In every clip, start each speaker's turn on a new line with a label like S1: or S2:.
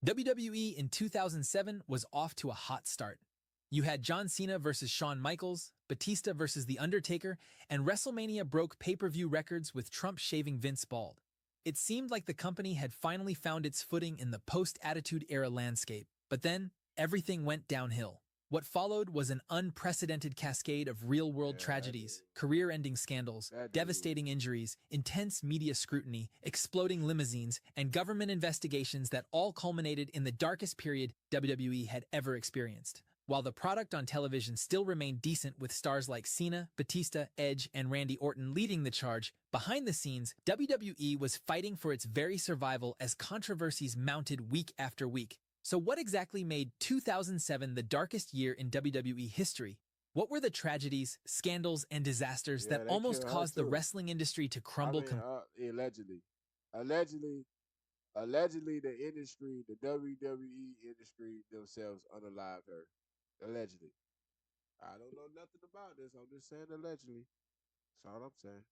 S1: WWE in 2007 was off to a hot start. You had John Cena versus Shawn Michaels, Batista versus The Undertaker, and WrestleMania broke pay-per-view records with Trump shaving Vince bald. It seemed like the company had finally found its footing in the post-Attitude Era landscape, but then everything went downhill. What followed was an unprecedented cascade of real-world tragedies, career-ending scandals, devastating injuries, intense media scrutiny, exploding limousines, and government investigations that all culminated in the darkest period WWE had ever experienced. While the product on television still remained decent with stars like Cena, Batista, Edge, and Randy Orton leading the charge, behind the scenes, WWE was fighting for its very survival as controversies mounted week after week. So what exactly made 2007 the darkest year in WWE history? What were the tragedies, scandals, and disasters that almost caused the wrestling industry to crumble?
S2: Allegedly, the industry, the WWE industry themselves unalived her. Allegedly. I don't know nothing about this. I'm just saying allegedly. That's all I'm saying.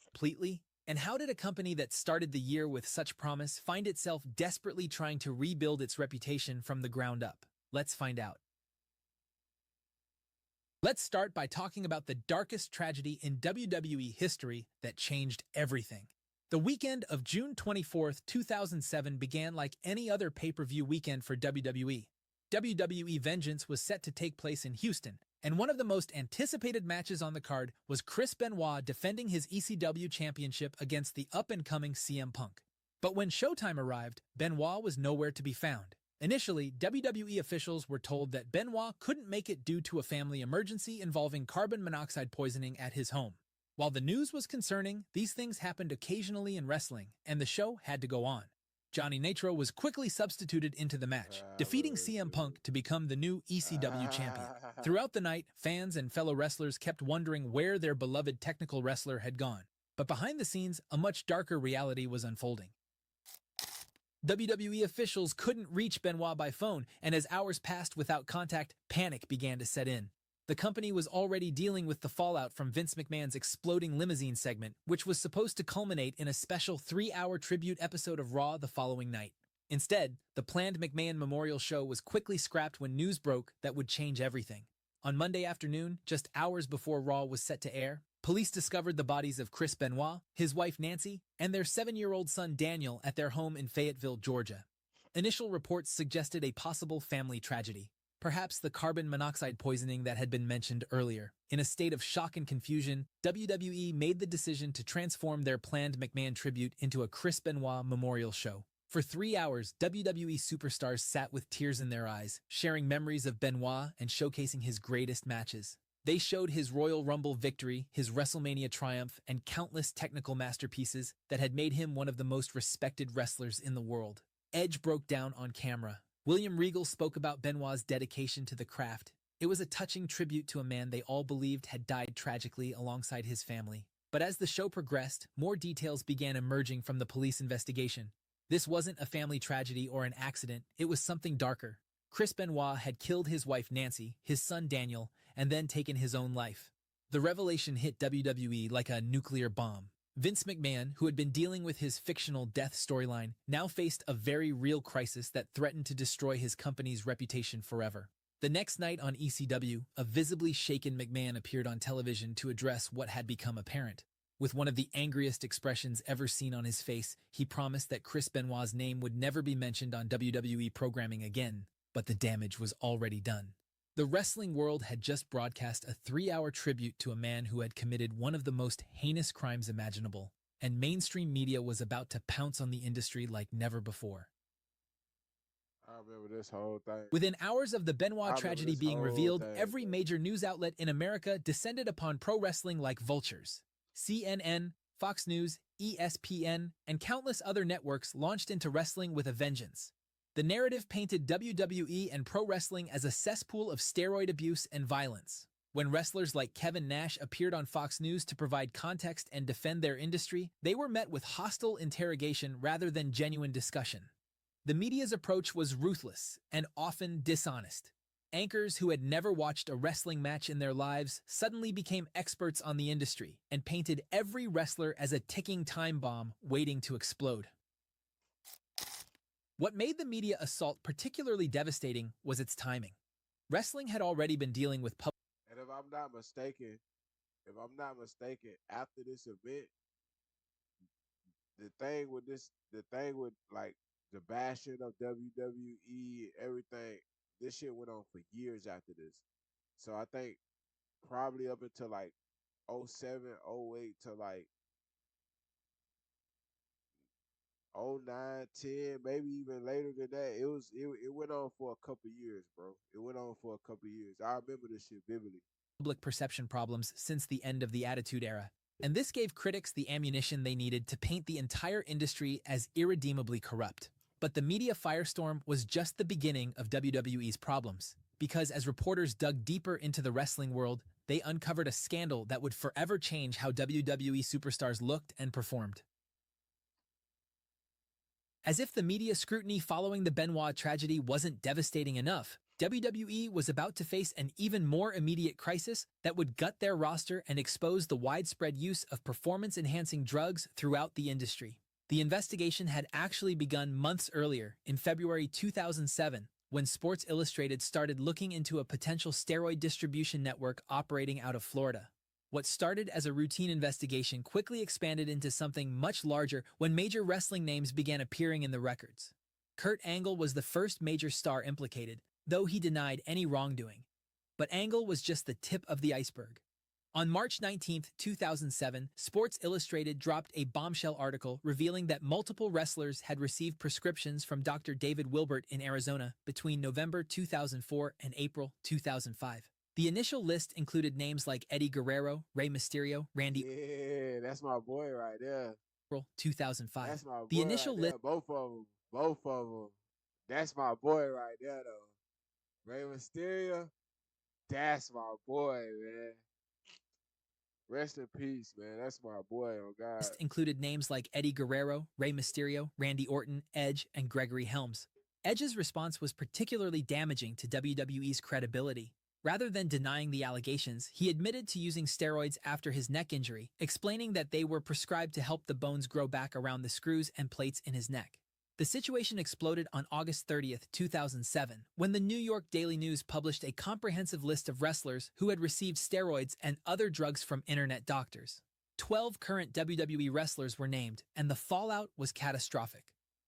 S1: Completely? And how did a company that started the year with such promise find itself desperately trying to rebuild its reputation from the ground up? Let's find out. Let's start by talking about the darkest tragedy in WWE history that changed everything. The weekend of June 24, 2007 began like any other pay-per-view weekend for WWE. WWE Vengeance was set to take place in Houston, and one of the most anticipated matches on the card was Chris Benoit defending his ECW championship against the up-and-coming CM Punk. But when showtime arrived, Benoit was nowhere to be found. Initially, WWE officials were told that Benoit couldn't make it due to a family emergency involving carbon monoxide poisoning at his home. While the news was concerning, these things happened occasionally in wrestling, and the show had to go on. Johnny Nitro was quickly substituted into the match, defeating CM Punk to become the new ECW champion. Throughout the night, fans and fellow wrestlers kept wondering where their beloved technical wrestler had gone. But behind the scenes, a much darker reality was unfolding. WWE officials couldn't reach Benoit by phone, and as hours passed without contact, panic began to set in. The company was already dealing with the fallout from Vince McMahon's exploding limousine segment, which was supposed to culminate in a special 3-hour tribute episode of Raw the following night. Instead, the planned McMahon Memorial Show was quickly scrapped when news broke that would change everything. On Monday afternoon, just hours before Raw was set to air, police discovered the bodies of Chris Benoit, his wife Nancy, and their 7-year-old son Daniel at their home in Fayetteville, Georgia. Initial reports suggested a possible family tragedy. Perhaps the carbon monoxide poisoning that had been mentioned earlier. In a state of shock and confusion, WWE made the decision to transform their planned McMahon tribute into a Chris Benoit memorial show. For 3 hours, WWE superstars sat with tears in their eyes, sharing memories of Benoit and showcasing his greatest matches. They showed his Royal Rumble victory, his WrestleMania triumph, and countless technical masterpieces that had made him one of the most respected wrestlers in the world. Edge broke down on camera. William Regal spoke about Benoit's dedication to the craft. It was a touching tribute to a man they all believed had died tragically alongside his family. But as the show progressed, more details began emerging from the police investigation. This wasn't a family tragedy or an accident, it was something darker. Chris Benoit had killed his wife Nancy, his son Daniel, and then taken his own life. The revelation hit WWE like a nuclear bomb. Vince McMahon, who had been dealing with his fictional death storyline, now faced a very real crisis that threatened to destroy his company's reputation forever. The next night on ECW, a visibly shaken McMahon appeared on television to address what had become apparent. With one of the angriest expressions ever seen on his face, he promised that Chris Benoit's name would never be mentioned on WWE programming again, but the damage was already done. The wrestling world had just broadcast a 3-hour tribute to a man who had committed one of the most heinous crimes imaginable, and mainstream media was about to pounce on the industry like never before.
S2: I remember this whole thing.
S1: Within hours of the Benoit tragedy being revealed, every major news outlet in America descended upon pro wrestling like vultures. CNN, Fox News, ESPN, and countless other networks launched into wrestling with a vengeance. The narrative painted WWE and pro wrestling as a cesspool of steroid abuse and violence. When wrestlers like Kevin Nash appeared on Fox News to provide context and defend their industry, they were met with hostile interrogation rather than genuine discussion. The media's approach was ruthless and often dishonest. Anchors who had never watched a wrestling match in their lives suddenly became experts on the industry and painted every wrestler as a ticking time bomb waiting to explode. What made the media assault particularly devastating was its timing. Wrestling had already been dealing with public
S2: And if I'm not mistaken, after this event, the thing with like the bashing of WWE and everything, this shit went on for years after this. So I think probably up until like '07, '08 to like '09, '10, maybe even later than that. It went on for a couple years, bro. It went on for a couple years. I remember this shit vividly.
S1: perception problems since the end of the Attitude Era, and this gave critics the ammunition they needed to paint the entire industry as irredeemably corrupt. But the media firestorm was just the beginning of WWE's problems, because as reporters dug deeper into the wrestling world, they uncovered a scandal that would forever change how WWE superstars looked and performed. As if the media scrutiny following the Benoit tragedy wasn't devastating enough, WWE was about to face an even more immediate crisis that would gut their roster and expose the widespread use of performance-enhancing drugs throughout the industry. The investigation had actually begun months earlier, in February 2007, when Sports Illustrated started looking into a potential steroid distribution network operating out of Florida. What started as a routine investigation quickly expanded into something much larger when major wrestling names began appearing in the records. Kurt Angle was the first major star implicated, though he denied any wrongdoing. But Angle was just the tip of the iceberg. On March 19, 2007, Sports Illustrated dropped a bombshell article revealing that multiple wrestlers had received prescriptions from Dr. David Wilbert in Arizona between November 2004 and April 2005. The initial list included names like Eddie Guerrero, Rey Mysterio, Randy
S2: Yeah, that's my boy right there.
S1: April 2005.
S2: That's my
S1: The
S2: boy right
S1: initial
S2: there.
S1: list
S2: Both of them. Both of them. That's my boy right there, though. Rey Mysterio. That's my boy, man. Rest in peace, man. That's my boy, oh God.
S1: included names like Eddie Guerrero, Rey Mysterio, Randy Orton, Edge, and Gregory Helms. Edge's response was particularly damaging to WWE's credibility. Rather than denying the allegations, he admitted to using steroids after his neck injury, explaining that they were prescribed to help the bones grow back around the screws and plates in his neck. The situation exploded on August 30, 2007, when the New York Daily News published a comprehensive list of wrestlers who had received steroids and other drugs from internet doctors. 12 current WWE wrestlers were named, and the fallout was catastrophic.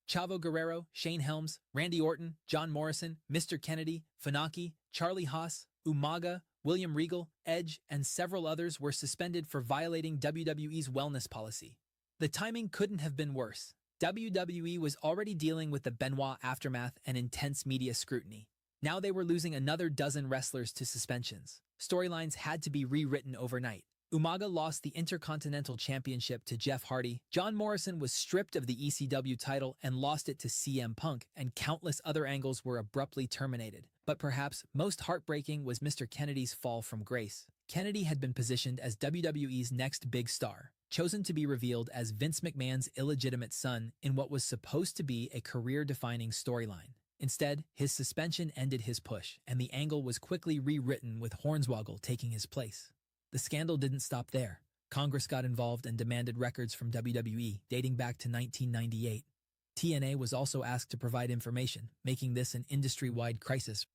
S1: Chavo Guerrero, Shane Helms, Randy Orton, John Morrison, Mr. Kennedy, Funaki, Charlie Haas, Umaga, William Regal, Edge, and several others were suspended for violating WWE's wellness policy. The timing couldn't have been worse. WWE was already dealing with the Benoit aftermath and intense media scrutiny. Now they were losing another dozen wrestlers to suspensions. Storylines had to be rewritten overnight. Umaga lost the Intercontinental Championship to Jeff Hardy, John Morrison was stripped of the ECW title and lost it to CM Punk, and countless other angles were abruptly terminated. But perhaps most heartbreaking was Mr. Kennedy's fall from grace. Kennedy had been positioned as WWE's next big star, chosen to be revealed as Vince McMahon's illegitimate son in what was supposed to be a career-defining storyline. Instead, his suspension ended his push, and the angle was quickly rewritten with Hornswoggle taking his place. The scandal didn't stop there. Congress got involved and demanded records from WWE dating back to 1998. TNA was also asked to provide information, making this an industry-wide crisis.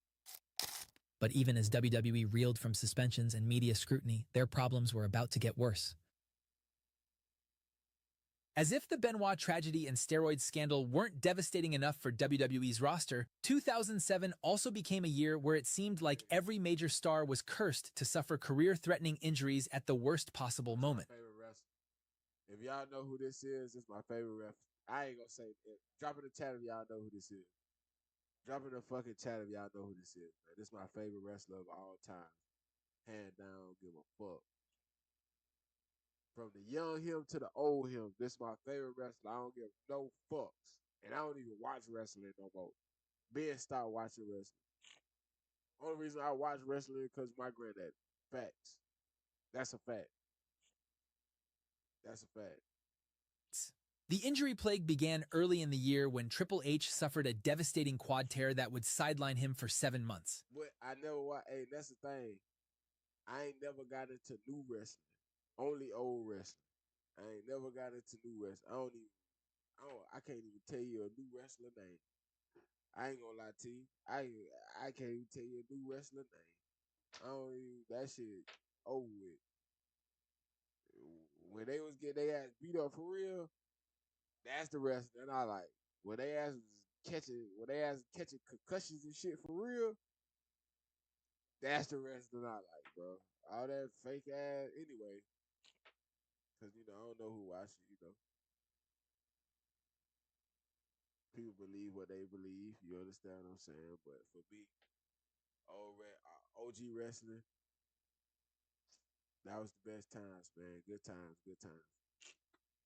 S1: But even as WWE reeled from suspensions and media scrutiny, their problems were about to get worse. As if the Benoit tragedy and steroid scandal weren't devastating enough for WWE's roster, 2007 also became a year where it seemed like every major star was cursed to suffer career-threatening injuries at the worst possible moment.
S2: My favorite wrestler. If y'all know who this is, it's my favorite ref. I ain't gonna say it. Drop in the chat if y'all know who this is. Drop in the fucking chat if y'all know who this is, man. This is my favorite wrestler of all time. Hand down, give a fuck. From the young him to the old him, this is my favorite wrestler. I don't give no fucks. And I don't even watch wrestling no more. Ben stopped watching wrestling. Only reason I watch wrestling because my granddad. Facts. That's a fact. That's a fact.
S1: The injury plague began early in the year when Triple H suffered a devastating quad tear that would sideline him for 7 months.
S2: But I never watched. Hey, that's the thing. I ain't never got into new wrestling. Only old wrestling. I ain't never got into new wrestling. I can't even tell you a new wrestler name. I ain't gonna lie to you. I can't even tell you a new wrestler name. I don't even that shit over with. When they was getting their ass beat up for real, that's the wrestler that I like. When they ass when they ass catching concussions and shit for real, that's the wrestler that I like, bro. All that fake ass anyway, cause I don't know who watch it. People believe what they believe. You understand what I'm saying? But for me, OG wrestling, that was the best times, man. Good times, good times.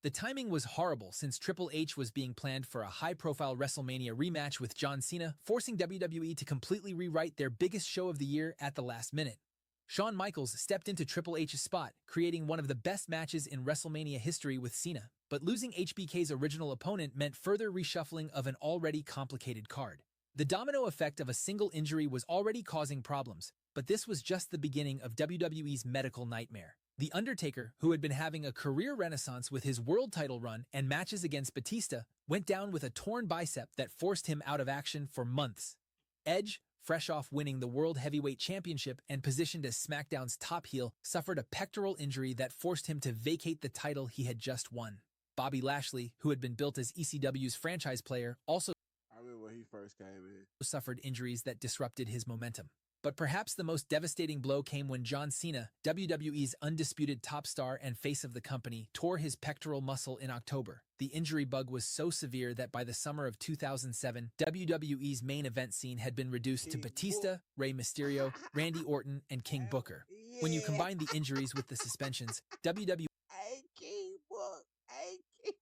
S1: The timing was horrible since Triple H was being planned for a high-profile WrestleMania rematch with John Cena, forcing WWE to completely rewrite their biggest show of the year at the last minute. Shawn Michaels stepped into Triple H's spot, creating one of the best matches in WrestleMania history with Cena, but losing HBK's original opponent meant further reshuffling of an already complicated card. The domino effect of a single injury was already causing problems, but this was just the beginning of WWE's medical nightmare. The Undertaker, who had been having a career renaissance with his world title run and matches against Batista, went down with a torn bicep that forced him out of action for months. Edge, fresh off winning the World Heavyweight Championship and positioned as SmackDown's top heel, suffered a pectoral injury that forced him to vacate the title he had just won. Bobby Lashley, who had been built as ECW's franchise player, also
S2: I remember when he first came in.
S1: suffered injuries that disrupted his momentum. But perhaps the most devastating blow came when John Cena, WWE's undisputed top star and face of the company, tore his pectoral muscle in October. The injury bug was so severe that by the summer of 2007, WWE's main event scene had been reduced to Batista, Rey Mysterio, Randy Orton, and King Booker. When you
S2: Yeah.
S1: combine the injuries with the suspensions, WWE
S2: Hey, King Book. Hey, King.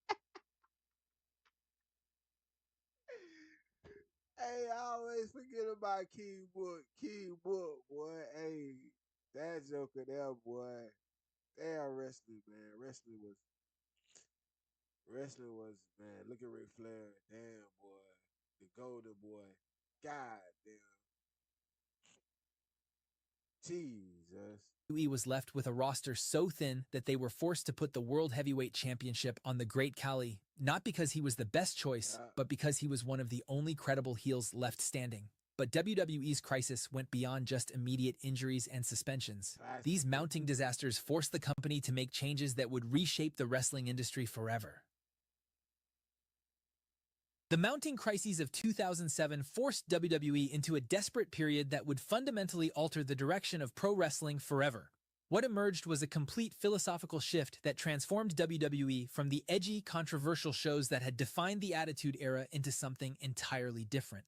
S2: Hey, I always forget about King Book. King Book, boy. Hey, that joker there, boy. Damn wrestling, man. Wrestling was, man. Look at Ric Flair. Damn, boy. The golden boy. God damn. Jesus.
S1: was left with a roster so thin that they were forced to put the World Heavyweight Championship on the Great Khali, not because he was the best choice,
S2: Yeah.
S1: but because he was one of the only credible heels left standing. But WWE's crisis went beyond just immediate injuries and suspensions.
S2: Classic.
S1: These mounting disasters forced the company to make changes that would reshape the wrestling industry forever. The mounting crises of 2007 forced WWE into a desperate period that would fundamentally alter the direction of pro wrestling forever. What emerged was a complete philosophical shift that transformed WWE from the edgy, controversial shows that had defined the Attitude Era into something entirely different.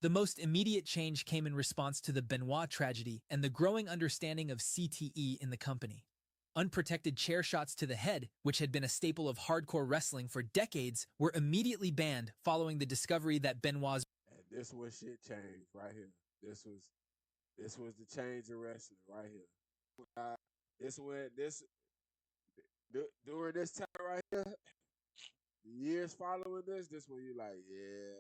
S1: The most immediate change came in response to the Benoit tragedy and the growing understanding of CTE in the company. Unprotected chair shots to the head, which had been a staple of hardcore wrestling for decades, were immediately banned following the discovery that Benoit's
S2: And this was shit changed right here. This was the change in wrestling right here. This when this during this time right here, the years following this when you like, yeah,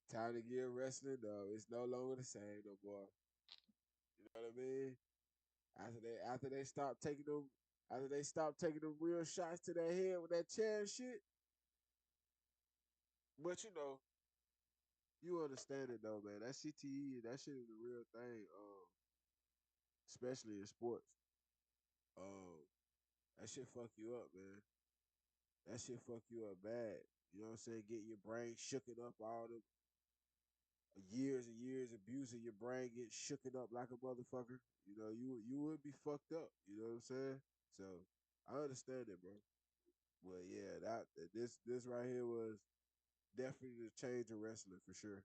S2: time to get wrestling though. It's no longer the same no more. You know what I mean? After they stopped taking them real shots to their head with that chair and shit. But you understand it though, man. That CTE, that shit is a real thing. Especially in sports. Um, that shit fuck you up, man. That shit fuck you up bad. You know what I'm saying? Get your brain shooken up, all the years and years abusing your brain, get shooken up like a motherfucker. You would be fucked up. You know what I'm saying? So I understand it, bro. But yeah, this right here was definitely the change of wrestling for sure.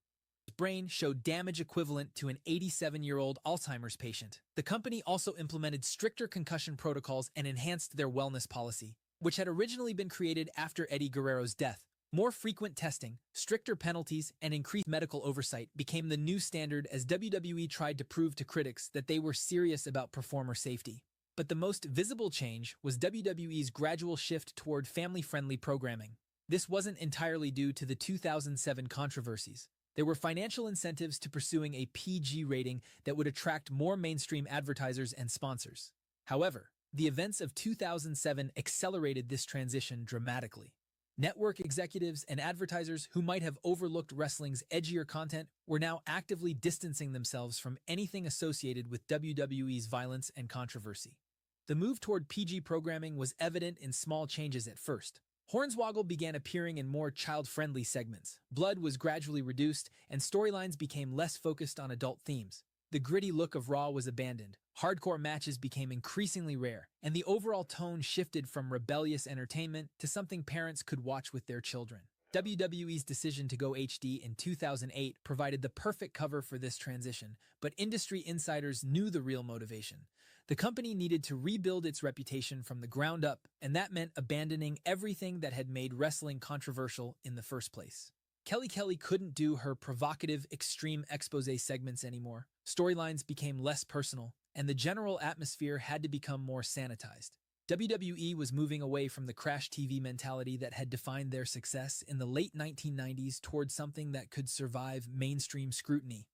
S1: brain showed damage equivalent to an 87-year-old Alzheimer's patient. The company also implemented stricter concussion protocols and enhanced their wellness policy, which had originally been created after Eddie Guerrero's death. More frequent testing, stricter penalties, and increased medical oversight became the new standard as WWE tried to prove to critics that they were serious about performer safety. But the most visible change was WWE's gradual shift toward family-friendly programming. This wasn't entirely due to the 2007 controversies. There were financial incentives to pursuing a PG rating that would attract more mainstream advertisers and sponsors. However, the events of 2007 accelerated this transition dramatically. Network executives and advertisers who might have overlooked wrestling's edgier content were now actively distancing themselves from anything associated with WWE's violence and controversy. The move toward PG programming was evident in small changes at first. Hornswoggle began appearing in more child-friendly segments. Blood was gradually reduced, and storylines became less focused on adult themes. The gritty look of Raw was abandoned. Hardcore matches became increasingly rare, and the overall tone shifted from rebellious entertainment to something parents could watch with their children. WWE's decision to go HD in 2008 provided the perfect cover for this transition, but industry insiders knew the real motivation. The company needed to rebuild its reputation from the ground up, and that meant abandoning everything that had made wrestling controversial in the first place. Kelly couldn't do her provocative, extreme expose segments anymore. Storylines became less personal, and the general atmosphere had to become more sanitized. WWE was moving away from the crash TV mentality that had defined their success in the late 1990s towards something that could survive mainstream scrutiny.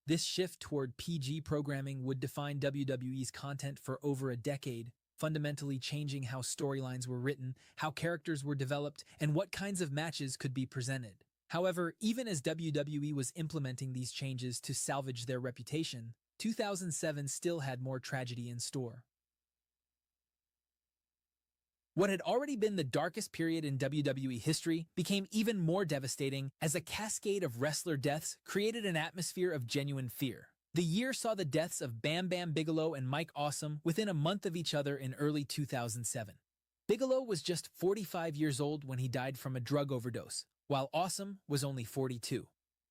S1: This shift toward PG programming would define WWE's content for over a decade, fundamentally changing how storylines were written, how characters were developed, and what kinds of matches could be presented. However, even as WWE was implementing these changes to salvage their reputation, 2007 still had more tragedy in store. What had already been the darkest period in WWE history became even more devastating as a cascade of wrestler deaths created an atmosphere of genuine fear. The year saw the deaths of Bam Bam Bigelow and Mike Awesome within a month of each other in early 2007. Bigelow was just 45 years old when he died from a drug overdose, while Awesome was only 42.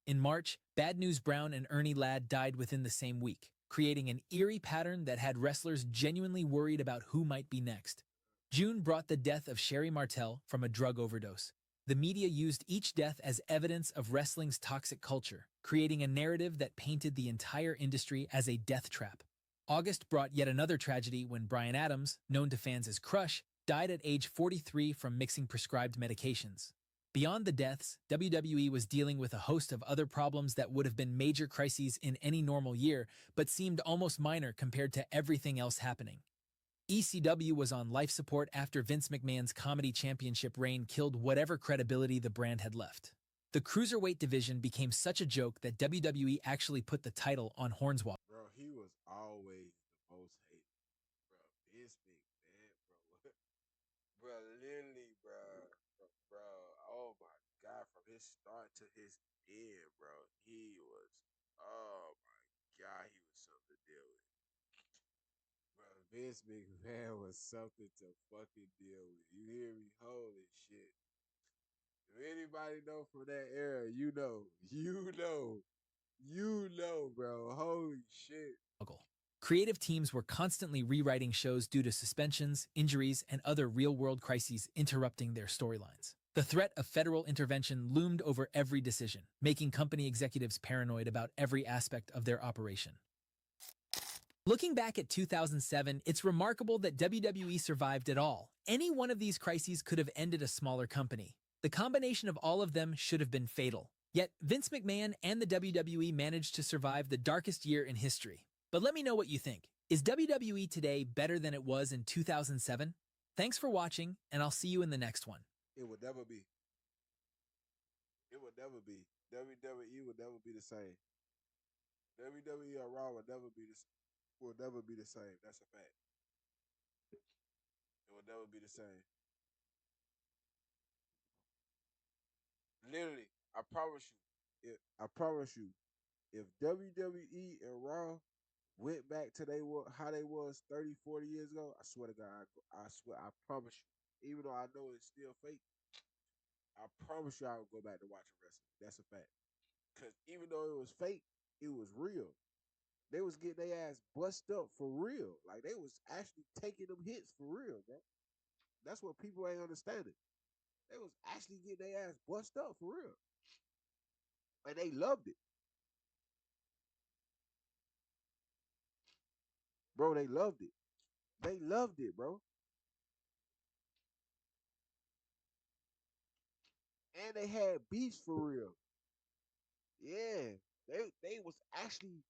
S1: In March, Bad News Brown and Ernie Ladd died within the same week, creating an eerie pattern that had wrestlers genuinely worried about who might be next. June brought the death of Sherry Martel from a drug overdose. The media used each death as evidence of wrestling's toxic culture, creating a narrative that painted the entire industry as a death trap. August brought yet another tragedy when Bryan Adams, known to fans as Crush, died at age 43 from mixing prescribed medications. Beyond the deaths, WWE was dealing with a host of other problems that would have been major crises in any normal year, but seemed almost minor compared to everything else happening. ECW was on life support after Vince McMahon's comedy championship reign killed whatever credibility the brand had left. The cruiserweight division became such a joke that WWE actually put the title on Hornswoggle.
S2: Bro, he was always the most hated. Bro, this big man, bro. Bro, literally, bro. Oh my God, from his start to his end, bro. He was, oh my God, he was something to deal with. Bro, Vince McMahon was something to fucking deal with. You hear me? Holy shit. If anybody know from that era, you know. You know, bro. Holy shit.
S1: Creative teams were constantly rewriting shows due to suspensions, injuries, and other real-world crises interrupting their storylines. The threat of federal intervention loomed over every decision, making company executives paranoid about every aspect of their operation. Looking back at 2007, it's remarkable that WWE survived at all. Any one of these crises could have ended a smaller company. The combination of all of them should have been fatal. Yet, Vince McMahon and the WWE managed to survive the darkest year in history. But let me know what you think. Is WWE today better than it was in 2007? Thanks for watching, and I'll see you in the next one.
S2: It would never be. It would never be. WWE would never be the same. WWE or Raw would never be the same. That's a fact. It would never be the same. Literally, I promise you. If WWE and Raw went back to how they was 30, 40 years ago, I swear to God, I swear, I promise you. Even though I know it's still fake, I promise you I would go back to watching wrestling. That's a fact. Because even though it was fake, it was real. They was getting their ass bust up for real. Like they was actually taking them hits for real, bro. That's what people ain't understanding. They was actually getting their ass bust up for real. And they loved it. Bro, they loved it. They loved it, bro. And they had beefs for real. Yeah. They was actually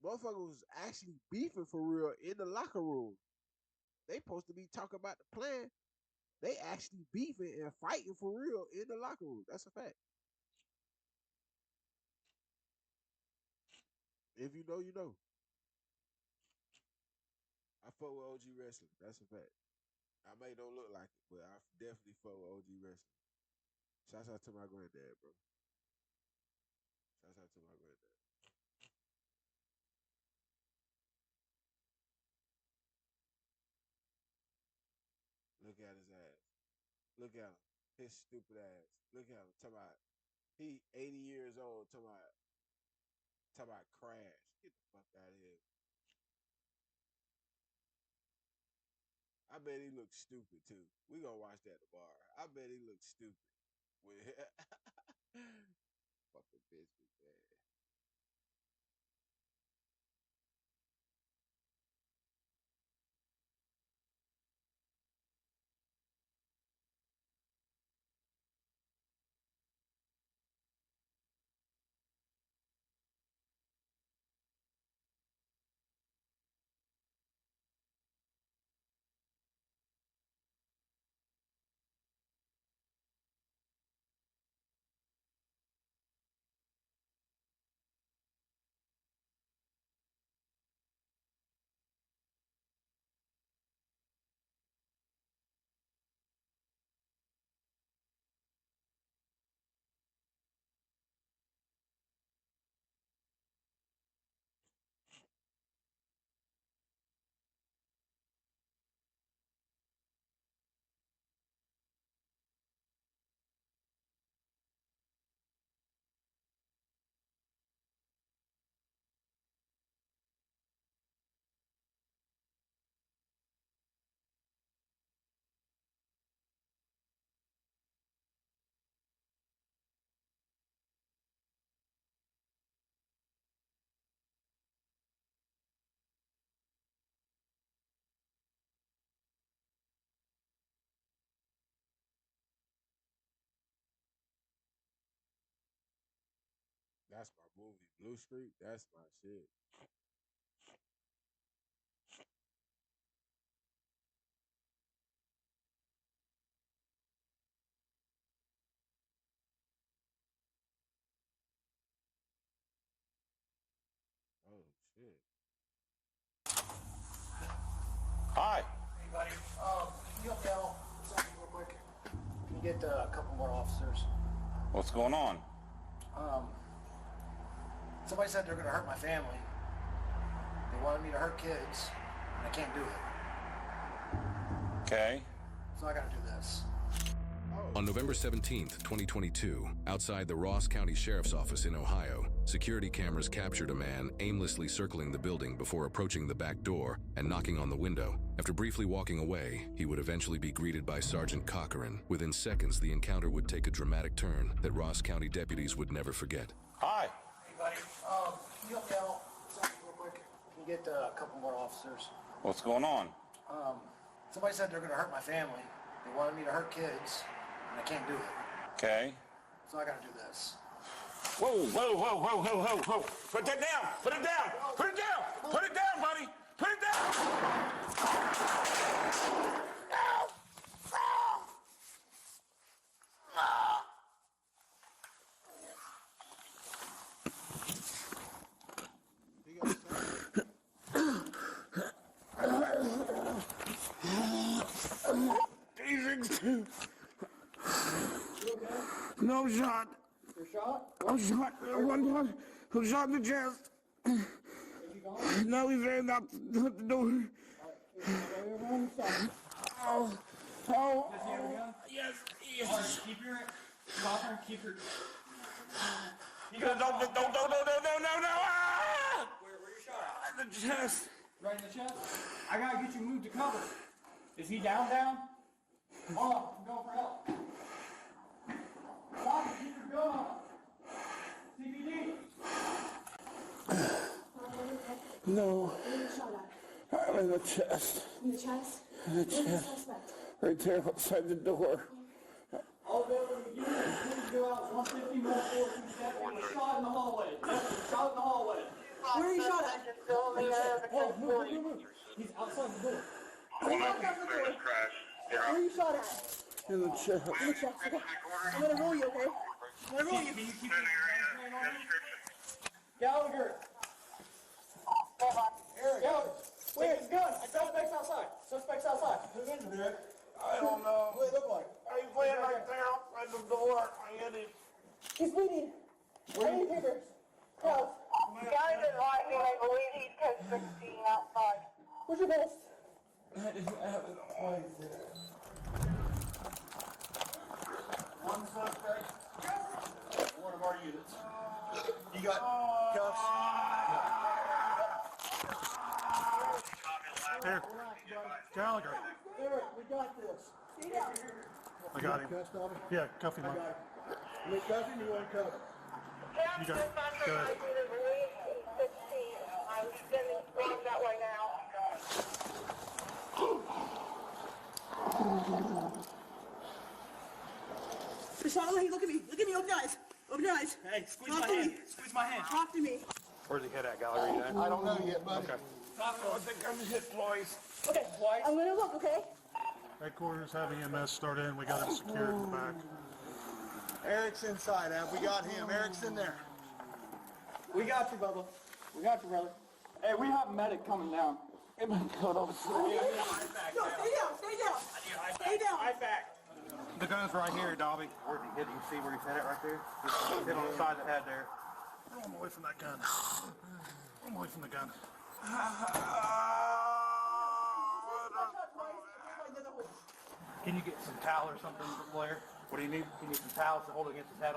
S2: motherfuckers was actually beefing for real in the locker room. they supposed to be talking about the plan. They actually beefing and fighting for real in the locker room. That's a fact. If you know, you know. I fuck with OG wrestling. That's a fact. I may don't look like it, but I definitely fuck with OG wrestling. Shouts out to my granddad, bro. Shouts out to my granddad. Look at his ass. Look at him. His stupid ass. Look at him. Talk about he 80 years old. Talk about crash. Get the fuck out of here. I bet he looks stupid too. We gonna watch that at the bar. I bet he looks stupid. With fucking bitch, man. That's my movie. Blue Street. That's my shit. Oh shit.
S3: Hi.
S4: Hey, buddy. Can you help me out with something real quick? Can you get a couple more officers?
S3: What's going on?
S4: Somebody said they're going to hurt my family. They wanted me to hurt kids, and I can't do it.
S3: Okay.
S4: So I got to do this.
S5: On November 17th, 2022, outside the Ross County Sheriff's Office in Ohio, security cameras captured a man aimlessly circling the building before approaching the back door and knocking on the window. After briefly walking away, he would eventually be greeted by Sergeant Cochran. Within seconds, the encounter would take a dramatic turn that Ross County deputies would never forget.
S3: Hi.
S4: Hey, buddy. Can you help me out with something real quick? Can you get a couple more officers?
S3: What's going on?
S4: Somebody said they're going to hurt my family. They wanted me to hurt kids, and I can't do it.
S3: Okay.
S4: So I got to do this.
S3: Whoa, whoa, whoa, whoa, whoa, whoa, whoa. Put that down. Put it down. Put it down. Put it down, buddy. Put it down.
S2: He got shot.
S6: No shot.
S4: You're shot?
S6: I'm shot. One punch. I'm shot in the chest.
S4: Is he gone?
S6: Now he's ran out the door. Oh. Oh.
S7: Does he have a gun?
S6: Yes. Yes.
S7: Alright, keep your Cochran, keep your. You
S3: No,
S7: got
S3: no, no, no, no, no, no. Ah!
S7: where you shot at?
S6: The chest.
S7: Right in the chest? I gotta get you moved to cover. Is he down? Come on, I'm going for help. Stop it, keep your gun on. CPD.
S6: No.
S8: Where you shot at?
S6: I'm in the chest.
S8: In the chest?
S6: In the
S8: Where's the
S6: chest.
S8: suspect?
S6: Right there outside the door.
S7: All available units, please go out 150 more force and step. There was a shot in the hallway. Yes, there's a shot in the hallway.
S8: Where are you shot at?
S7: Oh, move. He's outside the door. You walked out the door. Where you shot at?
S6: In the chest.
S7: In the chest. Okay. I'm gonna roll you, okay? I'm gonna roll you. Gallagher. Gallagher. Wait, it's gun. Suspect's outside. Suspect's outside. Who's in there?
S4: I don't know.
S7: What do it look like?
S4: He's laying right there outside the door. I hit him.
S7: He's bleeding. I need papers. Help.
S8: Guys are lying. I believe he's 1016 outside.
S7: Where's your vest?
S6: I didn't have it always there.
S4: One suspect. One of our units. You got cuffs?
S9: Here, Gallagher.
S7: Eric, we got this.
S9: I got him. Yeah, cuff him up.
S7: You want cuffing? You want cuffing?
S9: You got it. Go ahead.
S8: I'm sending squad that way now.
S7: Charlotte, look at me. Look at me. Open your eyes. Open your eyes.
S4: Hey, squeeze
S7: Talk
S4: my
S7: to
S4: hand.
S7: me.
S4: Squeeze my hand.
S7: Talk to me.
S9: Where's he head at, Gallagher? You know?
S4: I don't know yet, buddy.
S9: Okay.
S4: I think I'm hit twice.
S7: Okay.
S4: Twice?
S7: I'm gonna look, okay?
S9: Headquarters have EMS start in. We got him secured in the back.
S4: Eric's inside, Ab. We got him. Eric's in there. We got you, Bubba. We got you, brother.
S7: Hey, we have a medic coming down.
S4: Get my coat over.
S7: No, stay down. Stay down. Stay down.
S9: The gun's right here, Dobby. Where's he hit? You see where he's hit it right there? He's hit on the side of the head there. I'm away from that gun. I'm away from the gun. Can you get some towel or something, Blair? What do you need? You need some towels to hold it against his head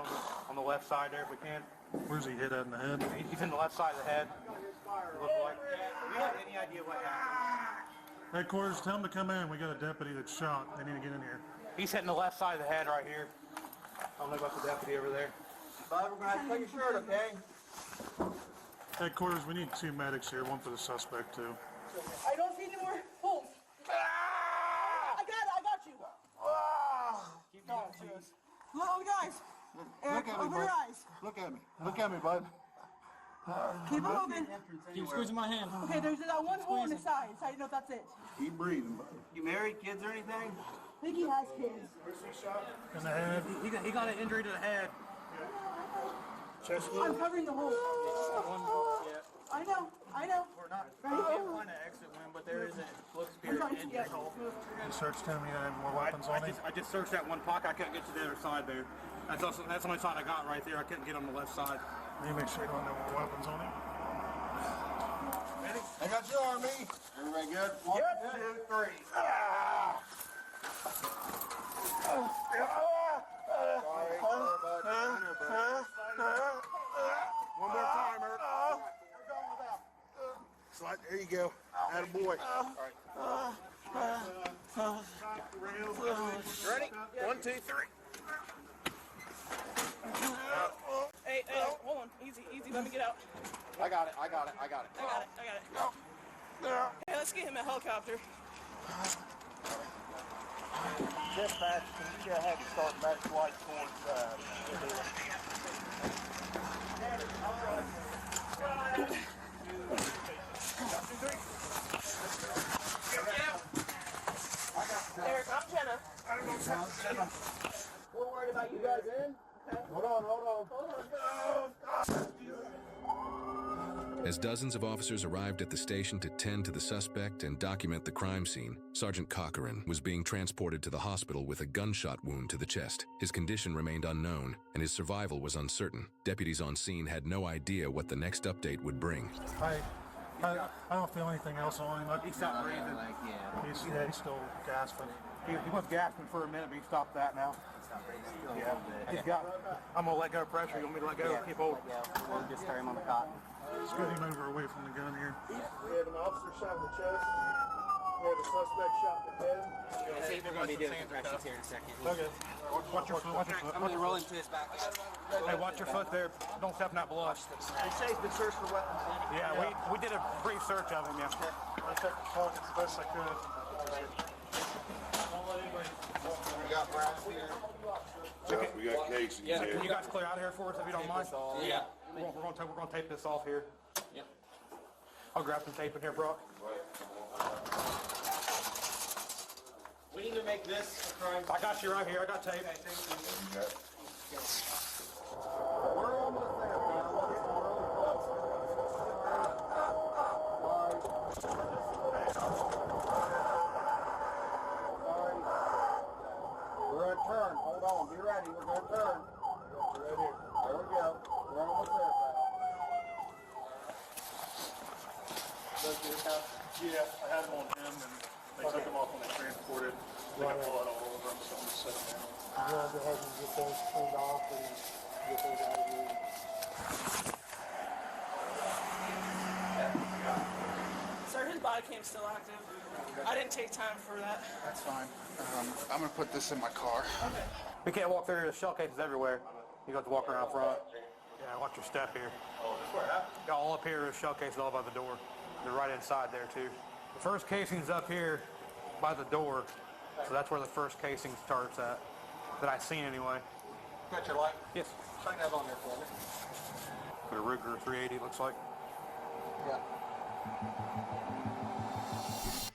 S9: on the left side there if we can. Where's he hit at in the head? He's in the left side of the head. It looks like. Do you have any idea what happened? Headquarters, tell him to come in. We got a deputy that's shot. They need to get in here. He's hitting the left side of the head right here. I don't know about the deputy over there.
S4: Bud, we're going to have to take your shirt, okay?
S9: Headquarters, we need 2 medics here. One for the suspect, too.
S7: I don't see any more holes. I got it. I got you.
S4: Keep going, sis.
S7: Look, guys. Eric,
S4: Look at me,
S7: open your
S4: bud.
S7: eyes.
S4: Look at me. Look at me, bud.
S7: Keep them open.
S4: Keep squeezing my hand.
S7: Okay, there's that one hole on the side, so I don't know if that's it.
S4: Keep breathing, bud. You married, kids or anything?
S7: I think he has kids.
S9: In the head.
S4: He got an injury to the head.
S9: Chest
S7: I'm covering the hole. I know.
S4: We're not.
S7: Ready?
S4: We can't find an exit one, but there is a looks
S7: I'm trying to
S4: injury
S7: get
S4: hole.
S9: You searched him. You have more weapons on him.
S10: I just searched that one pocket. I couldn't get to the other side there. That's the only side I got right there. I couldn't get on the left side.
S9: You make sure you don't have more weapons on him.
S4: I got you, Army. Everybody good? 1, 2, 3.
S10: One more time, Eric.
S4: Slide. There you go. Attaboy.
S10: Ready? 1, 2, 3.
S11: Hey, hold on. Easy. Let me get out.
S4: I got it.
S11: I got it. Hey, let's get him a helicopter.
S4: Dispatch, can you go ahead and start back flight towards
S11: Eric, I'm Jenna.
S7: We're worried about you guys in.
S4: Hold on.
S5: As dozens of officers arrived at the station to tend to the suspect and document the crime scene, Sergeant Cochran was being transported to the hospital with a gunshot wound to the chest. His condition remained unknown, and his survival was uncertain. Deputies on scene had no idea what the next update would bring.
S9: I don't feel anything else on him.
S10: He stopped breathing.
S9: He's still gasping.
S10: He was gasping for a minute, but he stopped that now. Yeah. He's got. I'm gonna let go of pressure. You want me to let go? Keep holding.
S4: We'll just carry him on the cot.
S9: Let's get him over away from the gun here.
S4: We have an officer shot in the chest. We have a suspect shot in the head.
S10: See, they're gonna be doing compressions here in a second.
S9: Okay. Watch your foot.
S10: I'm gonna roll into his back. Hey, watch your foot there. Don't step in that blood.
S4: They say he's been searched for weapons.
S10: Yeah, we did a brief search of him. Yeah.
S9: I took the phone as best I could.
S4: We got brass here.
S3: We got Casey
S10: Yeah.
S3: here.
S10: Can you guys clear out of here for us if you don't mind?
S11: Yeah.
S10: We're gonna tape this off here. Yep. I'll grab some tape in here, Brock.
S9: We need to make this a crime. I got you right here. I got tape. Okay, thank you.
S10: We're almost there, pal. We're getting really close. Sorry. We're going to turn. Hold on. Be ready. We're going to turn. Right here. There we go. We're almost there, pal.
S9: Yeah, I had them on him, and they took them off when they transported. They got blood all over them, so I'm just sitting there.
S6: You want to go ahead and get those turned off and get those out of here.
S11: Sir, his body cam's still active. I didn't take time for that.
S10: That's fine. I'm going to put this in my car.
S11: Okay.
S9: We can't walk through here. There's shell cases everywhere. You got to walk around front. Yeah, watch your step here. Oh, this where that? Yeah, all up here. There's shell cases all by the door. They're right inside there, too. The first casing's up here by the door, so that's where the first casing starts at, that I seen anyway.
S10: Got your light?
S9: Yes.
S10: Shine that on there for me.
S9: The Ruger 380 looks like.
S10: Yeah.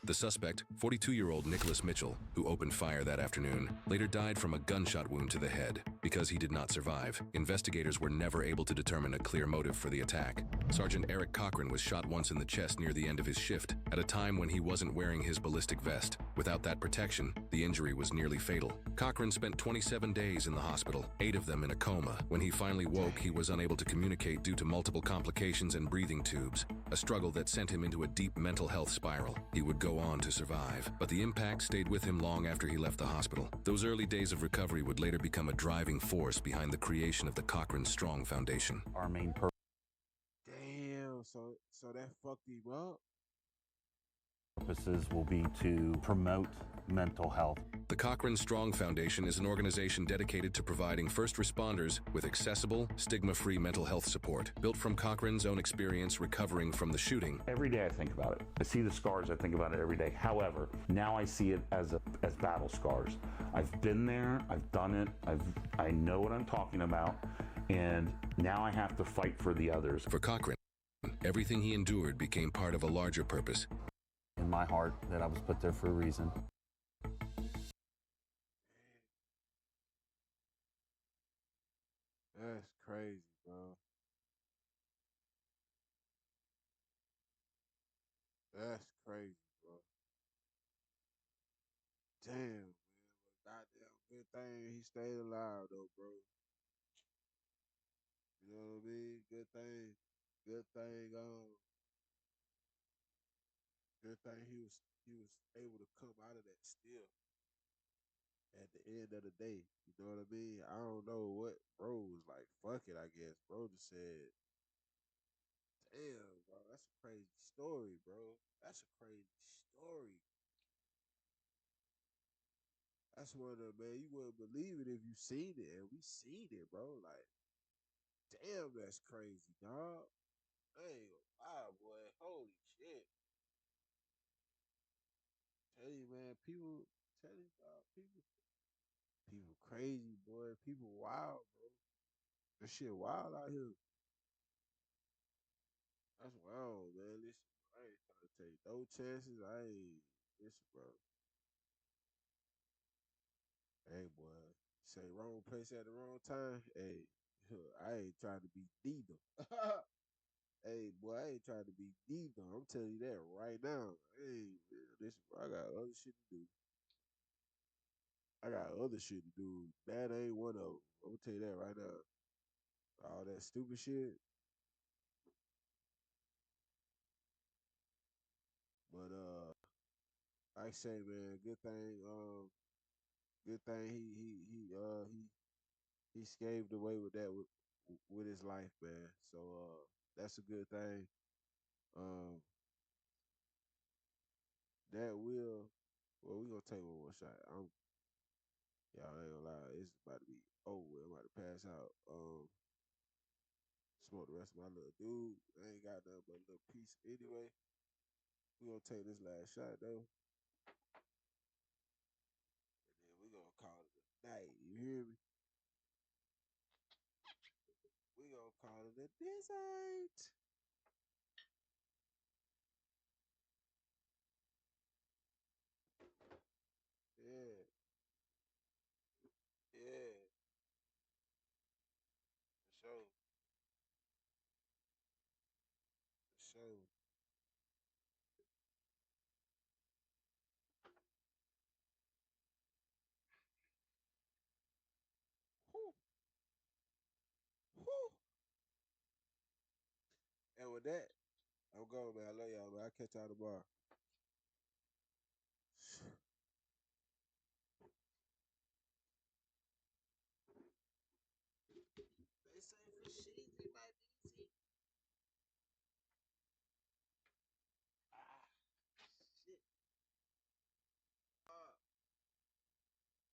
S5: The suspect, 42-year-old Nicholas Mitchell, who opened fire that afternoon, later died from a gunshot wound to the head. Because he did not survive, investigators were never able to determine a clear motive for the attack. Sergeant Eric Cochran was shot once in the chest near the end of his shift, at a time when he wasn't wearing his ballistic vest. Without that protection, the injury was nearly fatal. Cochran spent 27 days in the hospital, 8 of them in a coma. When he finally woke, he was unable to communicate due to multiple complications and breathing tubes, a struggle that sent him into a deep mental health spiral. He would go on to survive, but the impact stayed with him long after he left the hospital. Those early days of recovery would later become a driving force behind the creation of the Cochran Strong Foundation.
S12: Our main purpose.
S2: Damn, so that fucked him up.
S12: Purposes will be to promote mental health.
S5: The Cochran Strong Foundation is an organization dedicated to providing first responders with accessible, stigma-free mental health support. Built from Cochran's own experience recovering from the shooting.
S12: Every day I think about it. I see the scars, I think about it every day. However, now I see it as battle scars. I've been there, I've done it, I know what I'm talking about, and now I have to fight for the others.
S5: For Cochran, everything he endured became part of a larger purpose.
S12: In my heart, that I was put there for a reason.
S2: That's crazy, bro. That's crazy, bro. Damn, man. But goddamn good thing he stayed alive, though, bro. You know what I mean? Good thing. Good thing. Good thing he was able to come out of that still. At the end of the day, you know what I mean? I don't know what bro was like. Fuck it, I guess. Bro just said, damn, bro, that's a crazy story, bro. That's a crazy story. That's one of the, man, you wouldn't believe it if you seen it, and we seen it, bro. Like, damn, that's crazy, dog. I ain't gonna lie, boy. Holy shit. Tell you, man, people, tell you, dog, people crazy, boy. People wild, bro. That shit wild out here. That's wild, man. Listen, I ain't trying to take no chances. I ain't, listen, bro. Hey, boy. Say wrong place at the wrong time. Hey, I ain't trying to be neither. Hey, boy, I ain't trying to be neither. I'm telling you that right now. Hey, man, listen, bro, I got other shit to do. I got other shit to do. That ain't one of them. I'm gonna tell you that right now. All that stupid shit. But like I say, man, good thing. Good thing he scaved away with that with his life, man. So that's a good thing. Um, that will. Well, we gonna take one more shot. Y'all ain't gonna lie, it's about to be over. I'm about to pass out. Smoke the rest of my little dude. I ain't got nothing but a little piece anyway. We gonna take this last shot though, and then we gonna call it a night. You hear me? We gonna call it a night. Yeah. sure. Whew. Whew. And with that, I'm going, man. I love y'all, man. I'll catch y'all tomorrow. They say for shit.